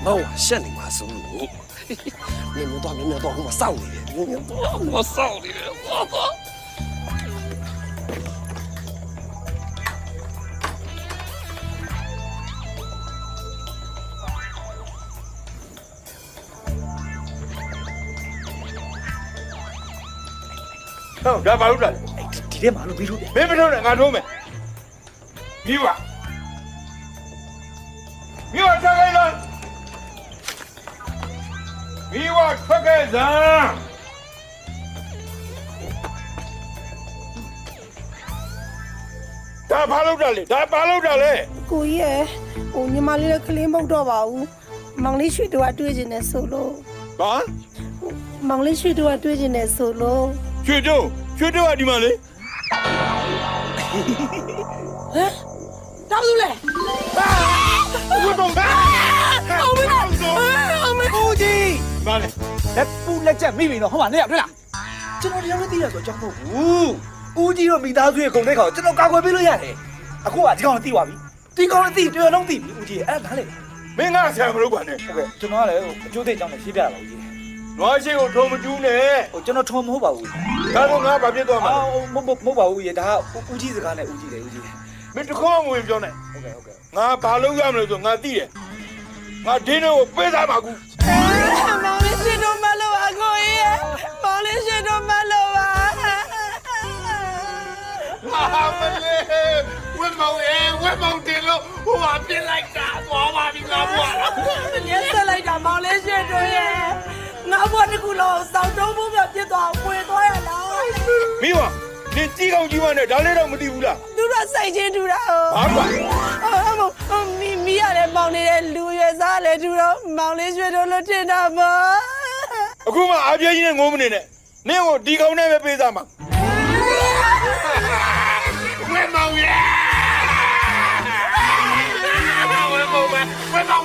哦，县里嘛收入，面面多，我扫你，面面多，我扫你，我操！ဟုတ်ဒါဘာလို့လဲ ဒီထဲမှာလို့ပြီးလို့ မင်းမထုံးနဲ့ငါထုံးမယ်ပြီးပါပြီးပါထွက်ခဲ့လားပြီးပါထွက်ခဲ့စမ်းဒါဘာလို့လဲဒါဘာလို့လဲ ကိုကြီးရဲ့ဟိုညီမလေးလည်းကလေးမဟုတ်တော့ပါဘူးမောင်လေးရွှေတို့ကတွေ့ကျင်တယ်ဆိုလို့ ဘာ မောင်လေးရွှေတို့ကတွေ့ကျင်တယ်ဆိုလို့ ရွှေတို့ကဒီမှာလေ တောက်လို့လေ ဝတ်တော့အောင်မလားအောင်မ ဦးကြီး ဘာလဲ လက်ပူလက်ချက်မိပြီနော်ဟုတ်ပါနဲ့တွေ့လားကျွန်တော်တရားမသိရဆိုအကြောင်းမဟုတ်ဘူးဦးကြီးတို့မိသားစုရဲ့ဂုဏ်သိက္ခာကိုကျွန်တော်ကာကွယ်ပေးလို့ရတယ်အခုကဒီကောင်သိသွားပြီဒီကောင်အသိတွေ့တော့သိပြီဦးကြီးအဲ့ဒါလေ မင်းငါဆရာမလို့ပါနဲ့ ဟုတ်ကဲ့ကျွန်တော်ကလည်းအကျိုးသိအကြောင်းနဲ့ရှင်းပြတာပါဦးကြီး နွားရှိကိုထုံးမကျူးနဲ့ ဟိုကျွန်တော်ထုံမဟုတ်ပါဘူး ဒါတော့ငါဘာဖြစ်သွားမှာ မဟုတ်ပါဘူးရေဒါကဦးကြီးစကားနဲ့ဦးကြီးတယ်ဦးကြီး မင်းတခေါက်မဝင်ပြောနဲ့ ဟုတ်ကဲ့ဟုတ်ကဲ့ ငါဘာလုပ်ရမလဲဆိုငါသိတယ်ငါဒင်းတွေကိုပေးစားပါကူ မောင်လေးရွှေတို့မလို့ပါကိုကြီးရဲ့မောင်လေးရွှေတို့မလို့ပါ ဟာမလေးဝက်မောင်တင်လို့ဟိုဟာပြစ်လိုက်တာသွားပါပြီငါဘွား ရက်ဆက်လိုက်တာမောင်လေးရွှေတို့ရဲ့ငါဘွားတစ်ခုလုံးစောင့်တုံးဖို့ပြပြစ်သွားဝေသွားရလား မိဘနင်ကြီးကောင်းကြီးမနဲ့ဒါလေးတော့မသိဘူးလား သူတို့စိတ်ချင်းတူတာ ဘာကွာ မီရတယ်မောင်နေတဲ့လူရွယ်စားလေတူတော့မောင်လေးရွှေတို့လို့ထင်တာပေါ့ အခုမှအပြည့်ကြီးနဲ့ငုံမနေနဲ့နင်ကိုဒီကောင်းနဲ့ပဲပေးစားမှာဝက်မောင်ရဲ့ဝက်မောင်